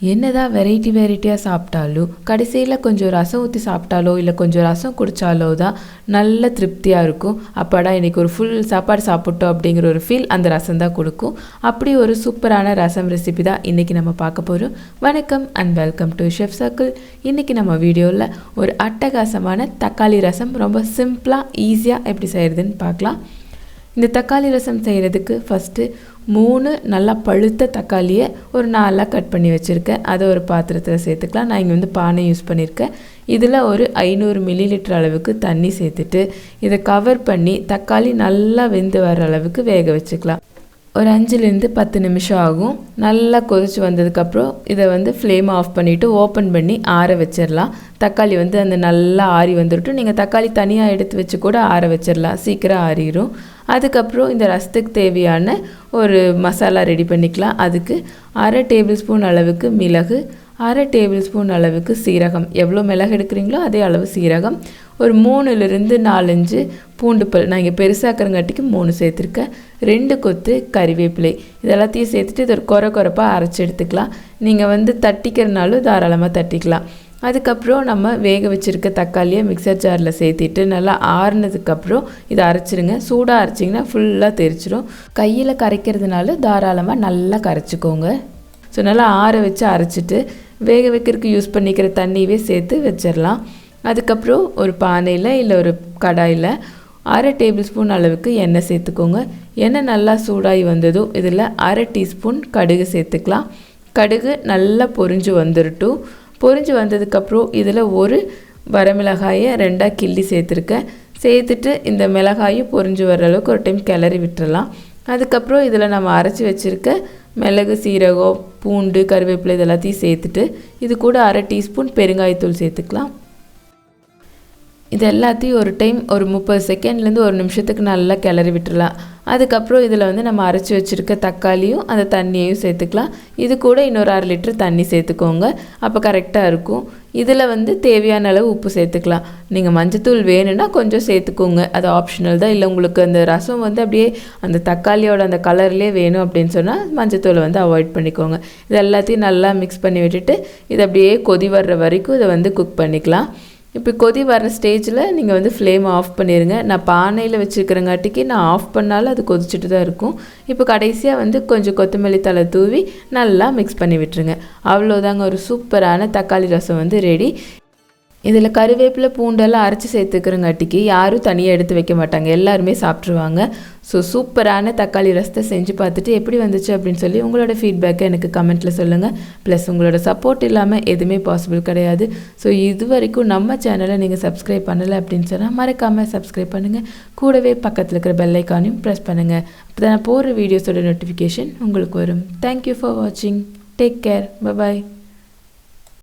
என்னதான் வெரைட்டியாக சாப்பிட்டாலும் கடைசியில் கொஞ்சம் ரசம் ஊற்றி சாப்பிட்டாலோ இல்லை கொஞ்சம் ரசம் குடித்தாலோ தான் நல்ல திருப்தியாக இருக்கும். அப்பாடா இன்றைக்கி ஒரு ஃபுல் சாப்பாடு சாப்பிட்டோம் அப்படிங்கிற ஒரு ஃபீல் அந்த ரசம் தான் கொடுக்கும். அப்படி ஒரு சூப்பரான ரசம் ரெசிபி தான் இன்றைக்கி நம்ம பார்க்க போகிறோம். வணக்கம் and welcome to chef circle. இன்றைக்கி நம்ம வீடியோவில் ஒரு அட்டகாசமான தக்காளி ரசம் ரொம்ப சிம்பிளாக ஈஸியாக எப்படி செய்கிறதுன்னு பார்க்கலாம். இந்த தக்காளி ரசம் செய்கிறதுக்கு ஃபஸ்ட்டு 3 நல்லா பழுத்த தக்காளியை ஒரு 4 கட் பண்ணி வச்சுருக்கேன். அதை ஒரு பாத்திரத்தில் சேர்த்துக்கலாம். நான் இங்கே பானை யூஸ் பண்ணியிருக்கேன். இதில் ஒரு 500 மில்லிலிட்டர் அளவுக்கு தண்ணி சேர்த்துட்டு இதை கவர் பண்ணி தக்காளி நல்லா வெந்து வர அளவுக்கு வேக வச்சுக்கலாம். ஒரு 5லேருந்து 10 நிமிஷம் ஆகும். நல்லா கொதிச்சு வந்ததுக்கப்புறம் இதை ஃப்ளேம் ஆஃப் பண்ணிவிட்டு ஓப்பன் பண்ணி ஆற வச்சிடலாம். தக்காளி அந்த நல்லா ஆறி வந்துவிட்டு நீங்கள் தக்காளி தனியாக எடுத்து வச்சு கூட ஆற வச்சிடலாம், சீக்கிரம் ஆறிடும். அதுக்கப்புறம் இந்த ரசத்துக்கு தேவையான ஒரு மசாலா ரெடி பண்ணிக்கலாம். அதுக்கு 1/2 டேபிள் ஸ்பூன் அளவுக்கு மிளகு, 1/2 டேபிள் ஸ்பூன் அளவுக்கு சீரகம், எவ்வளோ மிளகு எடுக்கிறீங்களோ அதே அளவு சீரகம், ஒரு 3லேருந்து 4-5 பூண்டுப்பல், நான் இங்கே பெருசாக்கிறங்காட்டிக்கு 3 சேர்த்துருக்கேன், 2 கொத்து கறிவேப்பிலை. இதெல்லாத்தையும் சேர்த்துட்டு இது ஒரு குறைப்பாக அரைச்சி எடுத்துக்கலாம். நீங்கள் தட்டிக்கிறனாலும் தாராளமாக தட்டிக்கலாம். அதுக்கப்புறம் நம்ம வேக வச்சுருக்க தக்காளியை மிக்சர் ஜாரில் சேர்த்திட்டு நல்லா ஆறுனதுக்கப்புறம் இதை அரைச்சிருங்க. சூடாக அரைச்சிங்கன்னா ஃபுல்லாக தெரிச்சிடும். கையில் கரைக்கிறதுனால தாராளமாக நல்லா கரைச்சிக்கோங்க. ஸோ நல்லா ஆற வச்சு அரைச்சிட்டு வேக வைக்கிறதுக்கு யூஸ் பண்ணிக்கிற தண்ணியவே சேர்த்து வச்சிடலாம். அதுக்கப்புறம் ஒரு பானையில் இல்லை ஒரு கடாயில் 1/2 டேபிள் ஸ்பூன் அளவுக்கு எண்ணெய் சேர்த்துக்கோங்க. எண்ணெய் நல்லா சூடாகி வந்ததும் இதில் 1/2 டீஸ்பூன் கடுகு சேர்த்துக்கலாம். கடுகு நல்லா பொரிஞ்சு வந்துடட்டும். பொரிஞ்சு வந்ததுக்கப்புறம் இதில் ஒரு வரமிளகாயை 2ஆக கிள்ளி சேர்த்துருக்கேன். சேர்த்துட்டு இந்த மிளகாயும் பொரிஞ்சு வர அளவுக்கு ஒரு டைம் கிளறி விட்டுறலாம். அதுக்கப்புறம் இதில் நம்ம அரைச்சி வச்சுருக்க மிளகு, சீரகம், பூண்டு, கருவேப்பிலை இதெல்லாத்தையும் சேர்த்துட்டு இது கூட 1/2 டீஸ்பூன் பெருங்காயத்தூள் சேர்த்துக்கலாம். இது எல்லாத்தையும் ஒரு டைம் ஒரு 30 செகண்ட்லேருந்து 1 நிமிஷத்துக்கு நல்லா கிளறி விட்டுடலாம். அதுக்கப்புறம் இதில் நம்ம அரைச்சி வச்சுருக்க தக்காளியும் அந்த தண்ணியையும் சேர்த்துக்கலாம். இது கூட இன்னொரு 1/2 லிட்டர் தண்ணி சேர்த்துக்கோங்க, அப்போ கரெக்டாக இருக்கும். இதில் தேவையான அளவு உப்பு சேர்த்துக்கலாம். நீங்கள் மஞ்சத்தூள் வேணும்னா கொஞ்சம் சேர்த்துக்கோங்க, அது ஆப்ஷனல் தான். இல்லை உங்களுக்கு அந்த ரசம் அப்படியே அந்த தக்காளியோட அந்த கலர்லேயே வேணும் அப்படின்னு சொன்னால் மஞ்சத்தூளை அவாய்ட் பண்ணிக்கோங்க. இது எல்லாத்தையும் நல்லா மிக்ஸ் பண்ணி விட்டுட்டு இதை அப்படியே கொதி வர்ற வரைக்கும் இதை குக் பண்ணிக்கலாம். இப்போ கொதி வர ஸ்டேஜில் நீங்கள் ஃப்ளேம் ஆஃப் பண்ணிடுங்க. நான் பானையில் வச்சுருக்கிறங்காட்டிக்கு நான் ஆஃப் பண்ணாலும் அது கொதிச்சுட்டு தான் இருக்கும். இப்போ கடைசியாக கொஞ்சம் கொத்தமல்லி தழை தூவி நல்லா மிக்ஸ் பண்ணி விட்டுருங்க. அவ்வளோதாங்க, ஒரு சூப்பரான தக்காளி ரசம் ரெடி. இதில் கருவேப்பிலை, பூண்டெல்லாம் அரைச்சி சேர்த்துக்கிறங்காட்டிக்கு யாரும் தனியாக எடுத்து வைக்க மாட்டாங்க, எல்லாருமே சாப்பிட்ருவாங்க. ஸோ சூப்பரான தக்காளி ரசத்தை செஞ்சு பார்த்துட்டு எப்படி வந்துச்சு அப்படின்னு சொல்லி உங்களோட ஃபீட்பேக்கை எனக்கு கமெண்ட்டில் சொல்லுங்கள். ப்ளஸ் உங்களோட சப்போர்ட் இல்லாமல் எதுவுமே பாசிபிள் கிடையாது. ஸோ இது வரைக்கும் நம்ம சேனலை நீங்கள் சப்ஸ்கிரைப் பண்ணலை அப்படின்னு சொன்னால் மறக்காமல் சப்ஸ்கிரைப் பண்ணுங்கள். கூடவே பக்கத்தில் இருக்கிற பெல் ஐக்கானையும் ப்ரெஸ் பண்ணுங்கள். அப்போ தான் நான் போடுற வீடியோஸோட நோட்டிஃபிகேஷன் உங்களுக்கு வரும். தேங்க்யூ ஃபார் வாட்சிங். Take care. பை.